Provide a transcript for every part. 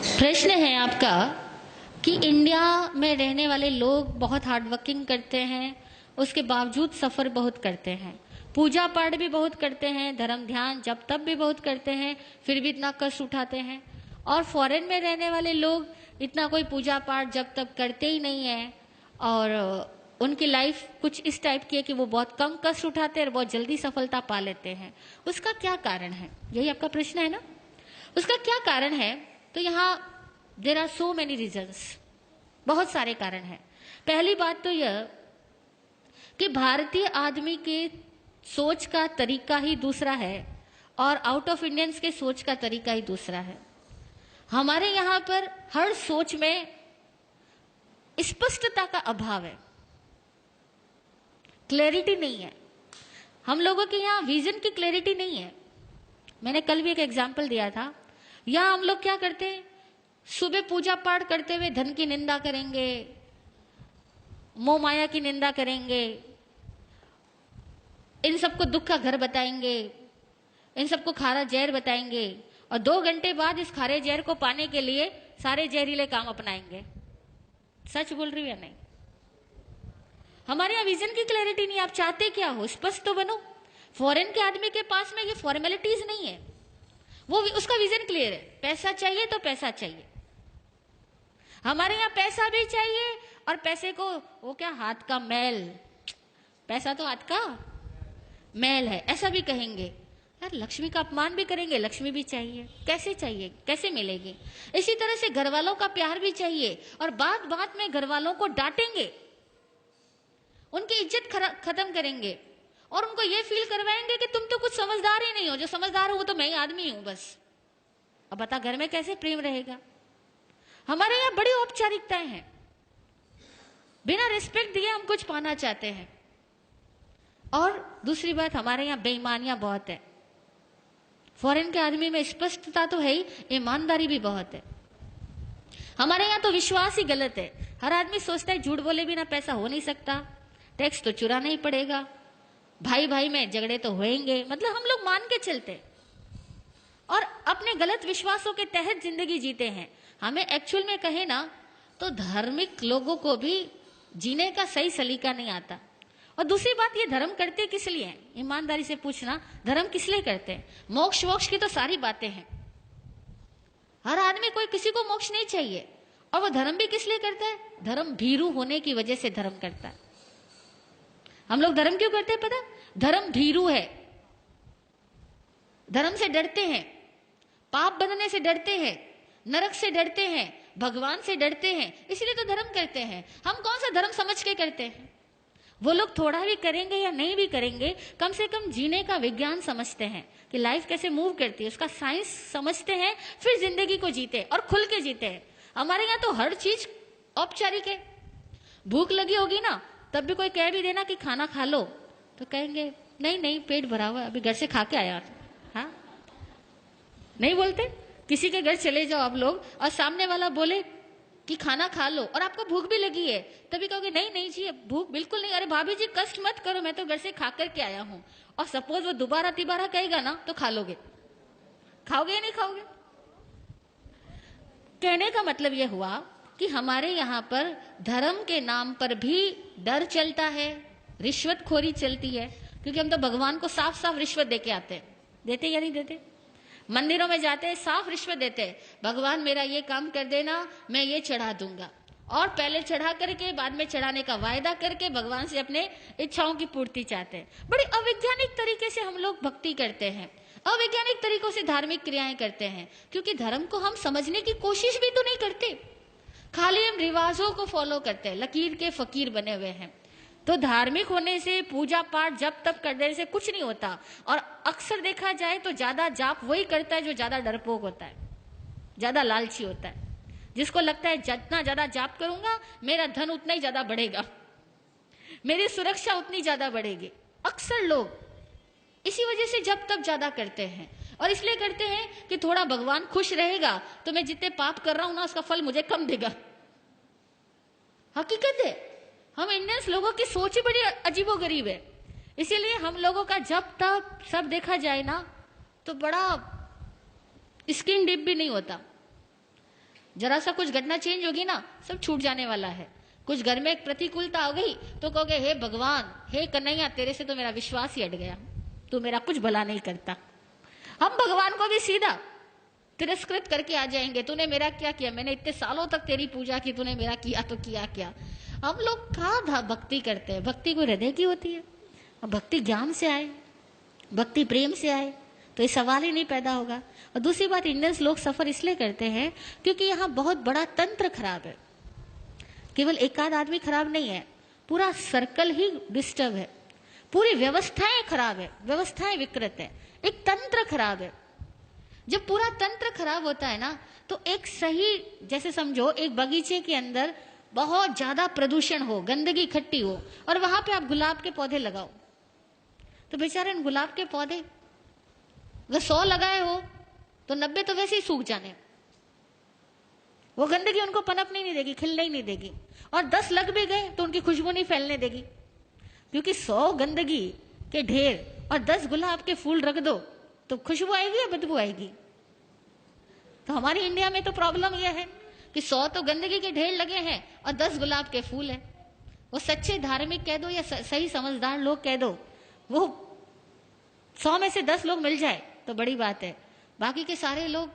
प्रश्न है आपका कि इंडिया में रहने वाले लोग बहुत हार्ड वर्किंग करते हैं, उसके बावजूद सफ़र बहुत करते हैं, पूजा पाठ भी बहुत करते हैं, धर्म ध्यान जब तब भी बहुत करते हैं, फिर भी इतना कष्ट उठाते हैं। और फॉरेन में रहने वाले लोग इतना कोई पूजा पाठ जब तब करते ही नहीं है और उनकी लाइफ कुछ इस टाइप की है कि वो बहुत कम कष्ट उठाते हैं और बहुत जल्दी सफलता पा लेते हैं। उसका क्या कारण है? यही आपका प्रश्न है ना। उसका क्या कारण है? तो यहाँ there are so many reasons, बहुत सारे कारण हैं। पहली बात तो यह कि भारतीय आदमी के सोच का तरीका ही दूसरा है और आउट ऑफ इंडियंस के सोच का तरीका ही दूसरा है। हमारे यहाँ पर हर सोच में स्पष्टता का अभाव है, क्लैरिटी नहीं है। हम लोगों के यहाँ विजन की क्लैरिटी नहीं है। मैंने कल भी एक एग्जाम्पल दिया था। यहाँ हम लोग क्या करते हैं, सुबह पूजा पाठ करते हुए धन की निंदा करेंगे, मोह माया की निंदा करेंगे, इन सबको दुख का घर बताएंगे, इन सबको खारा जहर बताएंगे और 2 घंटे बाद इस खारे जहर को पाने के लिए सारे जहरीले काम अपनाएंगे। सच बोल रही हूं या नहीं? हमारे यहाँ विजन की क्लैरिटी नहीं। आप चाहते क्या हो, स्पष्ट तो बनो। फॉरेन के आदमी के पास में ये फॉर्मेलिटीज नहीं है, वो उसका विजन क्लियर है। पैसा चाहिए तो पैसा चाहिए। हमारे यहाँ पैसा भी चाहिए और पैसे को वो क्या, हाथ का मैल, पैसा तो हाथ का मैल है, ऐसा भी कहेंगे। यार लक्ष्मी का अपमान भी करेंगे, लक्ष्मी भी चाहिए। कैसे चाहिए, कैसे मिलेगी? इसी तरह से घर वालों का प्यार भी चाहिए और बात बात में घर वालों को डांटेंगे, उनकी इज्जत खत्म करेंगे और उनको ये फील करवाएंगे कि तुम तो कुछ समझदार ही नहीं हो, जो समझदार हो वो तो मैं ही आदमी हूं बस। अब बता घर में कैसे प्रेम रहेगा? हमारे यहाँ बड़ी औपचारिकताएं हैं, बिना रिस्पेक्ट दिए हम कुछ पाना चाहते हैं। और दूसरी बात, हमारे यहाँ बेईमानियां बहुत है। फॉरेन के आदमी में स्पष्टता तो है ही, ईमानदारी भी बहुत है। हमारे यहाँ तो विश्वास ही गलत है। हर आदमी सोचता है झूठ बोले बिना पैसा हो नहीं सकता, टैक्स तो चुराना ही पड़ेगा, भाई भाई में झगड़े तो होंगे। मतलब हम लोग मान के चलते और अपने गलत विश्वासों के तहत जिंदगी जीते हैं। हमें एक्चुअल में कहे ना तो धार्मिक लोगों को भी जीने का सही सलीका नहीं आता। और दूसरी बात, ये धर्म करते किस लिए हैं? ईमानदारी से पूछना, धर्म किस लिए करते हैं? मोक्ष वोक्ष की तो सारी बातें हैं। हर आदमी, कोई किसी को मोक्ष नहीं चाहिए। और वो धर्म भी किस लिए करता है? धर्म भीरू होने की वजह से धर्म करता है। हम लोग धर्म क्यों करते हैं पता? धर्म भीरू है, धर्म से डरते हैं, पाप बनने से डरते हैं, नरक से डरते हैं, भगवान से डरते हैं, इसलिए तो धर्म करते हैं। हम कौन सा धर्म समझ के करते हैं? वो लोग थोड़ा भी करेंगे या नहीं भी करेंगे, कम से कम जीने का विज्ञान समझते हैं कि लाइफ कैसे मूव करती है, उसका साइंस समझते हैं, फिर जिंदगी को जीते और खुल के जीते हैं। हमारे यहाँ तो हर चीज औपचारिक है। भूख लगी होगी ना, तब भी कोई कह भी देना कि खाना खा लो तो कहेंगे नहीं नहीं पेट भरा हुआ है, अभी घर से खा के आया। हाँ, नहीं बोलते? किसी के घर चले जाओ आप लोग और सामने वाला बोले कि खाना खा लो और आपको भूख भी लगी है, तभी कहोगे नहीं नहीं जी भूख बिल्कुल नहीं, अरे भाभी जी कष्ट मत करो, मैं तो घर से खा करके आया हूं। और सपोज वो दोबारा तिबारा कहेगा ना तो खा लोगे। खाओगे या नहीं खाओगे? कहने का मतलब यह हुआ कि हमारे यहाँ पर धर्म के नाम पर भी डर चलता है, रिश्वतखोरी चलती है, क्योंकि हम तो भगवान को साफ साफ रिश्वत देके आते हैं। देते या नहीं देते? मंदिरों में जाते हैं, साफ रिश्वत देते हैं, भगवान मेरा ये काम कर देना, मैं ये चढ़ा दूंगा। और पहले चढ़ा करके बाद में चढ़ाने का वायदा करके भगवान से अपने इच्छाओं की पूर्ति चाहते हैं। बड़े अवैज्ञानिक तरीके से हम लोग भक्ति करते हैं, अवैज्ञानिक तरीकों से धार्मिक क्रियाएं करते हैं, क्योंकि धर्म को हम समझने की कोशिश भी तो नहीं करते, खाली हम रिवाजों को फॉलो करते हैं, लकीर के फकीर बने हुए हैं। तो धार्मिक होने से, पूजा पाठ जब तब करने से कुछ नहीं होता। और अक्सर देखा जाए तो ज्यादा जाप वही करता है जो ज्यादा डरपोक होता है, ज्यादा लालची होता है, जिसको लगता है जितना ज्यादा जाप करूंगा मेरा धन उतना ही ज्यादा बढ़ेगा, मेरी सुरक्षा उतनी ज्यादा बढ़ेगी। अक्सर लोग इसी वजह से जब तब ज्यादा करते हैं और इसलिए करते हैं कि थोड़ा भगवान खुश रहेगा तो मैं जितने पाप कर रहा हूं ना उसका फल मुझे कम देगा। हकीकत है, हम इंडियंस लोगों की सोच ही बड़ी अजीबोगरीब है। इसीलिए हम लोगों का जब तक सब देखा जाए ना तो बड़ा स्किन डीप भी नहीं होता। जरा सा कुछ घटना चेंज होगी ना, सब छूट जाने वाला है। कुछ घर में एक प्रतिकूलता हो गई तो कहोगे हे भगवान, हे कन्हैया, तेरे से तो मेरा विश्वास ही हट गया, तू मेरा कुछ भला नहीं करता। हम भगवान को भी सीधा तिरस्कृत करके आ जाएंगे, तूने मेरा क्या किया, मैंने इतने सालों तक तेरी पूजा की, तूने मेरा किया तो किया क्या। हम लोग कहाँ भक्ति करते हैं? भक्ति कोई हृदय की होती है? भक्ति ज्ञान से आए, भक्ति प्रेम से आए तो ये सवाल ही नहीं पैदा होगा। और दूसरी बात, इंडियंस लोग सफर इसलिए करते हैं क्योंकि यहाँ बहुत बड़ा तंत्र खराब है। केवल एक आध आदमी खराब नहीं है, पूरा सर्कल ही डिस्टर्ब है, पूरी व्यवस्थाएं खराब है, व्यवस्थाएं विकृत है, एक तंत्र खराब है। जब पूरा तंत्र खराब होता है ना, तो एक सही, जैसे समझो एक बगीचे के अंदर बहुत ज्यादा प्रदूषण हो, गंदगी इकट्ठी हो, और वहां पे आप गुलाब के पौधे लगाओ, तो बेचारे इन गुलाब के पौधे अगर 100 लगाए हो तो 90 तो वैसे ही सूख जाने, वो गंदगी उनको पनपने नहीं देगी, खिलने ही नहीं देगी। और 10 लग भी गए तो उनकी खुशबू नहीं फैलने देगी, क्योंकि 100 गंदगी के ढेर और 10 गुलाब के फूल रख दो तो खुशबू आएगी या बदबू आएगी। तो हमारी इंडिया में तो प्रॉब्लम यह है कि 100 तो गंदगी के ढेर लगे हैं और 10 गुलाब के फूल हैं। वो सच्चे धार्मिक कह दो या सही समझदार लोग कह दो, वो 100 में से 10 लोग मिल जाए तो बड़ी बात है, बाकी के सारे लोग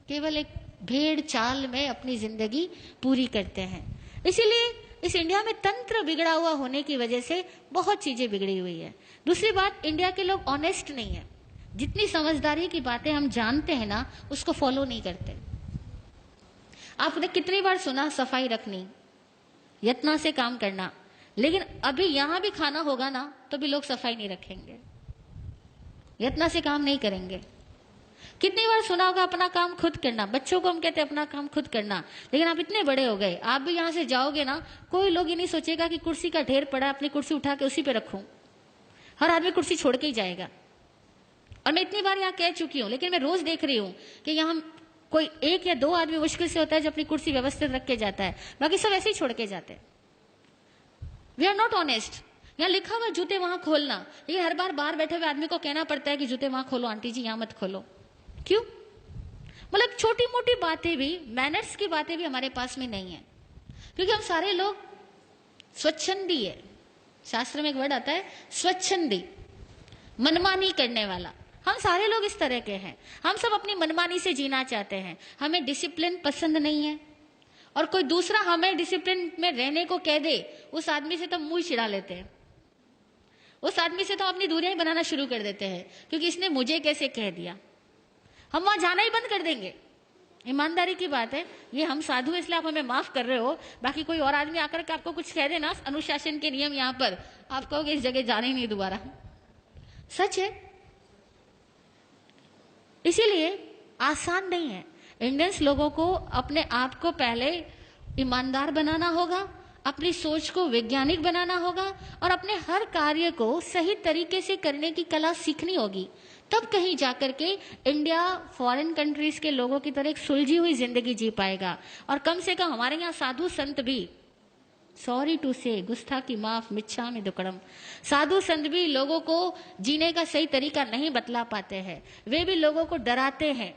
केवल एक भेड़ चाल में अपनी जिंदगी पूरी करते हैं। इसीलिए इस इंडिया में तंत्र बिगड़ा हुआ होने की वजह से बहुत चीजें बिगड़ी हुई है। दूसरी बात, इंडिया के लोग ऑनेस्ट नहीं है, जितनी समझदारी की बातें हम जानते हैं ना, उसको फॉलो नहीं करते। आपने कितनी बार सुना सफाई रखनी, यत्न से काम करना, लेकिन अभी यहां भी खाना होगा ना तो भी लोग सफाई नहीं रखेंगे, यत्न से काम नहीं करेंगे। कितनी बार सुना होगा अपना काम खुद करना, बच्चों को हम कहते हैं अपना काम खुद करना, लेकिन आप इतने बड़े हो गए, आप भी यहां से जाओगे ना, कोई लोग ये नहीं सोचेगा कि कुर्सी का ढेर पड़ा है, अपनी कुर्सी उठा के उसी पे रखूं। हर आदमी कुर्सी छोड़ के ही जाएगा। और मैं इतनी बार यहाँ कह चुकी हूं, लेकिन मैं रोज देख रही हूं कि यहाँ कोई 1 या 2 आदमी मुश्किल से होता है जो अपनी कुर्सी व्यवस्थित रख के जाता है, बाकी सब ऐसे ही छोड़ के जाते हैं। We are not honest. यहाँ लिखा हुआ जूते वहां खोलना, लेकिन हर बार बाहर बैठे हुए आदमी को कहना पड़ता है कि जूते वहां खोलो, आंटी जी यहाँ मत खोलो। क्यों? मतलब छोटी मोटी बातें भी, मैनर्स की बातें भी हमारे पास में नहीं है, क्योंकि हम सारे लोग स्वच्छंदी है। शास्त्र में एक वर्ड आता है स्वच्छंदी, मनमानी करने वाला। हम सारे लोग इस तरह के हैं, हम सब अपनी मनमानी से जीना चाहते हैं, हमें डिसिप्लिन पसंद नहीं है। और कोई दूसरा हमें डिसिप्लिन में रहने को कह दे, उस आदमी से तो मुंह चिढ़ा लेते हैं, उस आदमी से तो अपनी दूरियां बनाना शुरू कर देते हैं, क्योंकि इसने मुझे कैसे कह दिया। हम वहां जाना ही बंद कर देंगे। ईमानदारी की बात है, ये हम साधु इसलिए आप हमें माफ कर रहे हो, बाकी कोई और आदमी आकर के आपको कुछ कह देना, अनुशासन के नियम यहाँ पर, आप कहोगे इस जगह जाना ही नहीं दोबारा। सच है। इसीलिए आसान नहीं है। इंडियंस लोगों को अपने आप को पहले ईमानदार बनाना होगा, अपनी सोच को वैज्ञानिक बनाना होगा, और अपने हर कार्य को सही तरीके से करने की कला सीखनी होगी। तब कहीं जाकर के इंडिया फॉरेन कंट्रीज के लोगों की तरह एक सुलझी हुई जिंदगी जी पाएगा। और कम से कम हमारे यहाँ साधु संत भी, सॉरी टू से, गुस्ताखी माफ, मिच्छामि दुक्कडम, साधु संत भी लोगों को जीने का सही तरीका नहीं बतला पाते हैं, वे भी लोगों को डराते हैं।